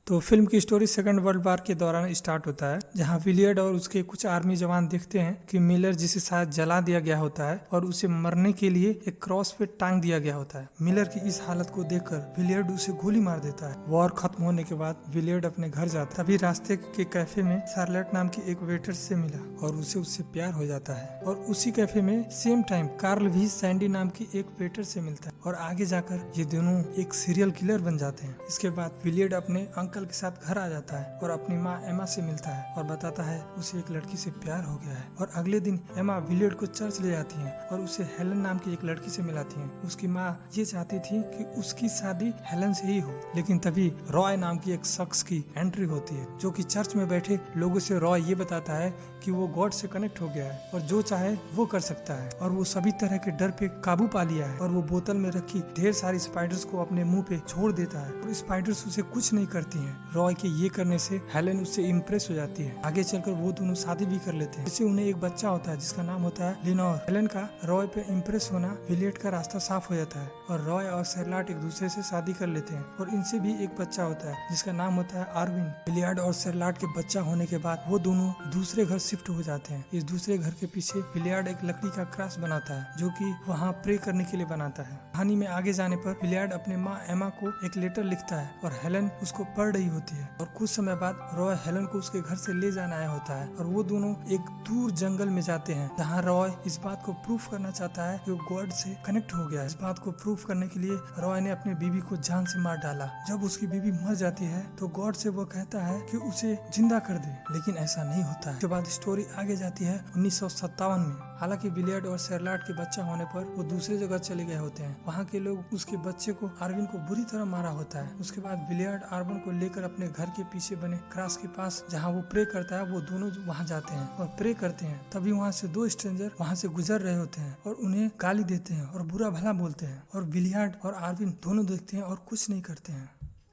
तो फिल्म की story second world war के दौरान स्टार्ट होता है, जहां विलियर्ड और उसके कुछ आर्मी जवान देखते हैं कि मिलर जिसे शायद जला दिया गया होता है और उसे मरने के लिए एक क्रॉस पे टांग दिया गया होता है। मिलर की इस हालत को देखकर विलियर्ड उसे गोली मार देता है। वॉर खत्म होने के बाद विलियर्ड अपने घर जाता है। तभी रास्ते के कैफे में शार्लेट नाम की एक वेटर से मिला और उसे उससे प्यार हो जाता है। और उसी कैफे में सेम टाइम कार्ल भी सैंडी नाम की एक वेटर से मिलता है और आगे जाकर ये दोनों एक सीरियल किलर बन जाते हैं। इसके बाद विलियर्ड अपने अंकल के साथ घर आ जाता है और अपनी माँ एमा से मिलता है और बताता है उसे एक लड़की से प्यार हो गया है। और अगले दिन एमा विलियर्ड को चर्च ले जाती है और उसे हेलन नाम की एक लड़की से मिलाती है। उसकी माँ ये चाहती थी कि उसकी शादी हेलन से ही हो, लेकिन तभी रॉय नाम की एक शख्स की एंट्री होती है, जो कि चर्च में बैठे लोगों से रॉय ये बताता है कि वो गॉड से कनेक्ट हो गया है और जो चाहे वो कर सकता है और वो सभी तरह के डर पे काबू पा लिया है। और वो बोतल में रखी ढेर सारी स्पाइडर्स को अपने मुंह पे छोड़ देता है और स्पाइडर्स उसे कुछ नहीं करती हैं। रॉय के ये करने से हेलन उससे इम्प्रेस हो जाती है। आगे चलकर वो दोनों शादी भी कर लेते हैं। इससे उन्हें एक बच्चा होता है जिसका नाम होता है लिनोर। हेलन का रॉय पे इम्प्रेस होना विलियर्ड का रास्ता साफ हो जाता है और रॉय और शार्लेट एक दूसरे से शादी कर लेते हैं और इनसे भी एक बच्चा होता है जिसका नाम होता है आर्विन। विलियर्ड और शार्लेट के बच्चा होने के बाद वो दोनों दूसरे घर शिफ्ट हो जाते हैं। इस दूसरे घर के पीछे विलियर्ड एक लकड़ी का क्रॉस बनाता है जो कि वहाँ प्रे करने के लिए बनाता है। कहानी में आगे जाने पर विलियर्ड अपने माँ एमा को एक लेटर लिखता है और हेलन उसको पढ़ रही होती है। और कुछ समय बाद रॉय हेलन को उसके घर से ले जाना आया होता है और वो दोनों एक दूर जंगल में जाते हैं, जहाँ रॉय इस बात को प्रूफ करना चाहता है कि वो गॉड से कनेक्ट हो गया है। इस बात को प्रूफ करने के लिए रॉय ने अपने बीवी को जान से मार डाला। जब उसकी बीवी मर जाती है तो गॉड से वो कहता है कि उसे जिंदा कर दे, लेकिन ऐसा नहीं होता है। उसके बाद स्टोरी आगे जाती है 1957 में। हालांकि विलियर्ड और शार्लेट के बच्चा होने पर वो दूसरी जगह चले गए होते हैं। वहाँ के लोग उसके बच्चे को आर्विन को बुरी तरह मारा होता है। उसके बाद विलियर्ड आर्विन को लेकर अपने घर के पीछे बने क्रॉस के पास जहाँ वो प्रे करता है, वो दोनों वहाँ जाते हैं और प्रे करते हैं। तभी वहाँ से दो स्ट्रेंजर वहाँ से गुजर रहे होते हैं और उन्हें गाली देते हैं और बुरा भला बोलते हैं और विलियर्ड और आर्विन दोनों देखते हैं और कुछ नहीं करते हैं।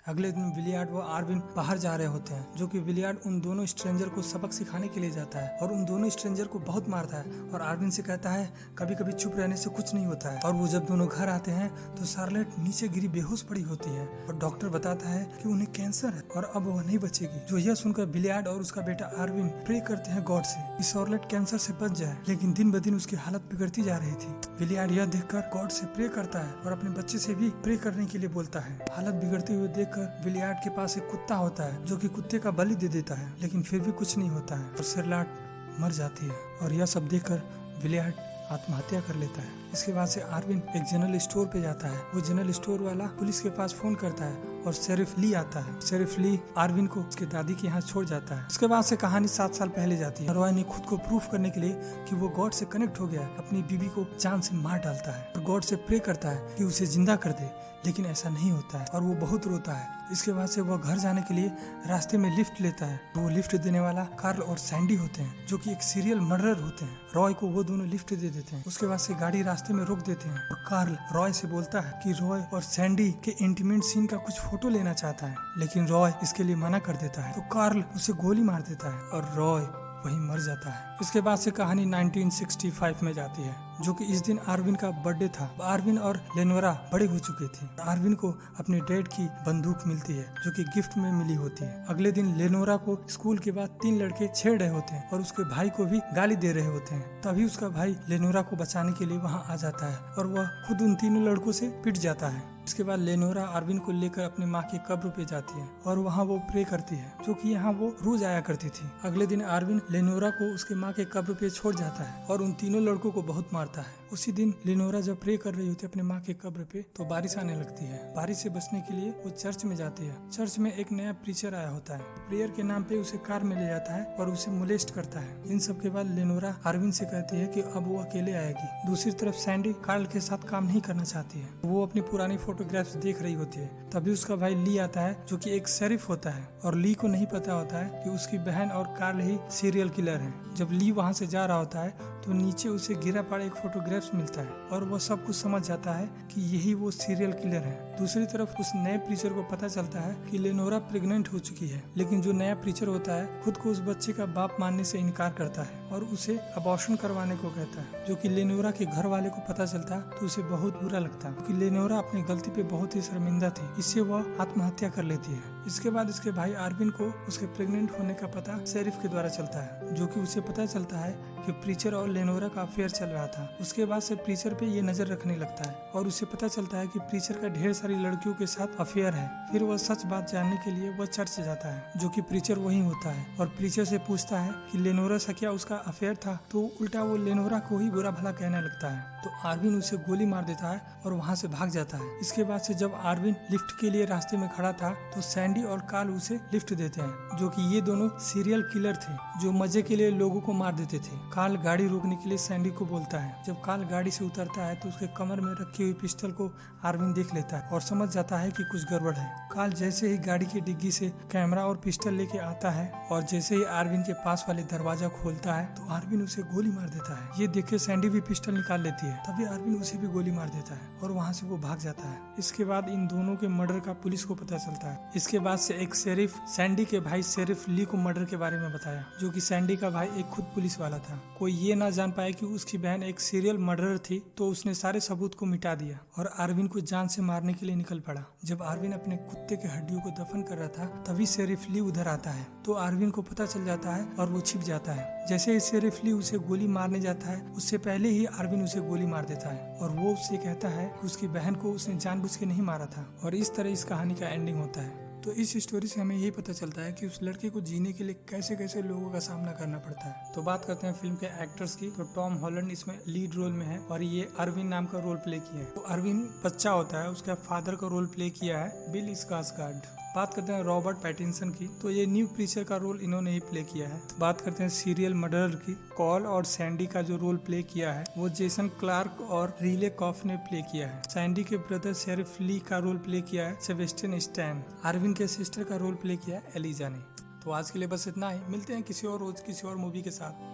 अगले दिन विलियर्ड व आर्विन बाहर जा रहे होते हैं, जो कि विलियर्ड उन दोनों स्ट्रेंजर को सबक सिखाने के लिए जाता है और उन दोनों स्ट्रेंजर को बहुत मारता है और आर्विन से कहता है कभी कभी चुप रहने से कुछ नहीं होता है। और वो जब दोनों घर आते हैं तो शार्लेट नीचे गिरी बेहोश पड़ी होती है और डॉक्टर बताता है कि उन्हें कैंसर है और अब वह नहीं बचेगी। जो यह सुनकर विलियर्ड और उसका बेटा आर्विन प्रे करते हैं गॉड से कि शार्लेट कैंसर से बच जाए, लेकिन दिन ब दिन उसकी हालत बिगड़ती जा रही थी। विलियर्ड यह देखकर गॉड से प्रे करता है और अपने बच्चे से भी प्रे करने के लिए बोलता है। हालत बिगड़ते हुए देखकर विलियर्ड के पास एक कुत्ता होता है जो कि कुत्ते का बलि दे देता है, लेकिन फिर भी कुछ नहीं होता है और शार्लेट मर जाती है। और यह सब देखकर विलियर्ड आत्महत्या कर लेता है। इसके बाद से आर्विन एक जनरल स्टोर पे जाता है। वो जनरल स्टोर वाला पुलिस के पास फोन करता है और शेरिफ ली आता है। शेरिफ ली आर्विन को उसके दादी के यहाँ छोड़ जाता है। उसके बाद से कहानी 7 साल पहले जाती है। रॉय ने खुद को प्रूफ करने के लिए कि वो गॉड से कनेक्ट हो गया, अपनी बीवी को जान से मार डालता है और गॉड से प्रे करता है कि उसे जिंदा कर दे, लेकिन ऐसा नहीं होता है और वो बहुत रोता है। इसके बाद से वह घर जाने के लिए रास्ते में लिफ्ट लेता है। वो लिफ्ट देने वाला कार्ल और सैंडी होते हैं, जो कि एक सीरियल मर्डरर होते हैं। रॉय को वो दोनों लिफ्ट दे देते हैं। उसके बाद से गाड़ी रास्ते में रोक देते हैं और कार्ल रॉय से बोलता है कि रॉय और सैंडी के इंटीमेट सीन का कुछ फोटो लेना चाहता है, लेकिन रॉय इसके लिए मना कर देता है। तो कार्ल उसे गोली मार देता है और रॉय वहीं मर जाता है। इसके बाद से कहानी 1965 में जाती है, जो कि इस दिन आर्विन का बर्थडे था। आर्विन और लेनोरा बड़े हो चुके थे। आर्विन को अपने डैड की बंदूक मिलती है, जो कि गिफ्ट में मिली होती है। अगले दिन लेनोरा को स्कूल के बाद 3 लड़के छेड़ रहे होते हैं और उसके भाई को भी गाली दे रहे होते हैं। तभी उसका भाई लेनोरा को बचाने के लिए वहाँ आ जाता है और वह खुद उन तीनों लड़कों से पिट जाता है। इसके बाद लेनोरा आर्विन को लेकर अपनी माँ की कब्र पे जाती है और वहाँ वो प्रे करती है, जो कि यहाँ वो रोज आया करती थी। अगले दिन आर्विन लेनोरा को उसके माँ के कब्र पे छोड़ जाता है और उन तीनों लड़कों को बहुत मारता है। उसी दिन लेनोरा जब प्रे कर रही होती है अपने माँ के कब्र पे, तो बारिश आने लगती है। बारिश से बचने के लिए वो चर्च में जाती है। चर्च में एक नया प्रीचर आया होता है। प्रेयर के नाम पे उसे कार में ले जाता है और उसे मोलेस्ट करता है। इन सब के बाद लेनोरा आर्विन से कहती है कि अब वो अकेले आएगी। दूसरी तरफ सैंडी कार्ल के साथ काम नहीं करना चाहती है। वो अपनी पुरानी फोटोग्राफ्स देख रही होती है। तभी उसका भाई ली आता है, जो कि एक शेरिफ होता है और ली को नहीं पता होता है कि उसकी बहन और कार्ल ही सीरियल किलर है। जब ली वहाँ से जा रहा होता है तो नीचे उसे गिरा पड़ा एक फोटोग्राफ्स मिलता है और वो सब कुछ समझ जाता है कि यही वो सीरियल किलर है। दूसरी तरफ उस नए प्रीचर को पता चलता है कि लेनोरा प्रेग्नेंट हो चुकी है, लेकिन जो नया प्रीचर होता है खुद को उस बच्चे का बाप मानने से इनकार करता है और उसे अबॉर्शन करवाने को कहता है। जो कि लेनोरा के घर वाले को पता चलता तो उसे बहुत बुरा लगता, क्योंकि लेनोरा अपनी गलती पे बहुत ही शर्मिंदा थी। इससे वह आत्महत्या कर लेती है। इसके बाद इसके भाई आर्विन को उसके प्रेग्नेंट होने का पता शेरिफ के द्वारा चलता है, जो कि उसे पता चलता है कि प्रीचर और लेनोरा का अफेयर चल रहा था। उसके बाद से प्रीचर पे ये नजर रखने लगता है और उसे पता चलता है कि प्रीचर का ढेर सारी लड़कियों के साथ अफेयर है। फिर वह सच बात जानने के लिए वह चर्च जाता है, जो कि प्रीचर वही होता है, और प्रीचर से पूछता है कि लेनोरा से क्या उसका अफेयर था, तो उल्टा वो लेनोरा को ही बुरा भला कहने लगता है। तो आर्विन उसे गोली मार देता है और वहाँ से भाग जाता है। इसके बाद से जब आर्विन लिफ्ट के लिए रास्ते में खड़ा था तो सैंडी और कार्ल उसे लिफ्ट देते हैं, जो कि ये दोनों सीरियल किलर थे जो मजे के लिए लोगों को मार देते थे। कार्ल गाड़ी रोकने के लिए सैंडी को बोलता है। जब कार्ल गाड़ी से उतरता है तो उसके कमर में रखी हुई पिस्टल को आर्विन देख लेता है और समझ जाता है कि कुछ गड़बड़ है। कार्ल जैसे ही गाड़ी की डिग्गी से कैमरा और पिस्टल लेके आता है और जैसे ही आर्विन के पास वाले दरवाजा खोलता है तो आर्विन उसे गोली मार देता है। ये देख के सैंडी भी पिस्टल निकाल लेती है, तभी आर्विन उसे भी गोली मार देता है और वहाँ से वो भाग जाता है। इसके बाद इन दोनों के मर्डर का पुलिस को पता चलता है। इसके बाद से एक शेरिफ सैंडी के भाई शेरिफ ली को मर्डर के बारे में बताया, जो कि सैंडी का भाई एक खुद पुलिस वाला था। कोई ये ना जान पाया कि उसकी बहन एक सीरियल मर्डरर थी, तो उसने सारे सबूत को मिटा दिया और आर्विन को जान से मारने के लिए निकल पड़ा। जब आर्विन अपने कुत्ते के हड्डियों को दफन कर रहा था तभी शेरिफ ली उधर आता है, तो आर्विन को पता चल जाता है और वो छिप जाता है। जैसे ही शेरिफ ली उसे गोली मारने जाता है उससे पहले ही आर्विन उसे गोली मार देता है और वो उससे कहता है कि उसकी बहन को उसने जानबूझ के नहीं मारा था। और इस तरह इस कहानी का एंडिंग होता है। तो इस स्टोरी से हमें यही पता चलता है कि उस लड़के को जीने के लिए कैसे कैसे लोगों का सामना करना पड़ता है। तो बात करते हैं फिल्म के एक्टर्स की, तो टॉम हॉलैंड इसमें लीड रोल में है और ये अरविन नाम का रोल प्ले किया है। तो अरविन बच्चा होता है, उसका फादर का रोल प्ले किया है बिल स्कार्सगार्ड। बात करते हैं रॉबर्ट पैटिंसन की, तो ये न्यू प्रीचर का रोल इन्होंने ही प्ले किया है। बात करते हैं सीरियल मर्डरर की, कॉल और सैंडी का जो रोल प्ले किया है वो जेसन क्लार्क और रीले कॉफ ने प्ले किया है। सैंडी के ब्रदर शेरिफ ली का रोल प्ले किया है सेबेस्टियन स्टैन। आर्विन के सिस्टर का रोल प्ले किया है एलिजा ने। तो आज के लिए बस इतना ही, मिलते हैं किसी और रोज किसी और मूवी के साथ।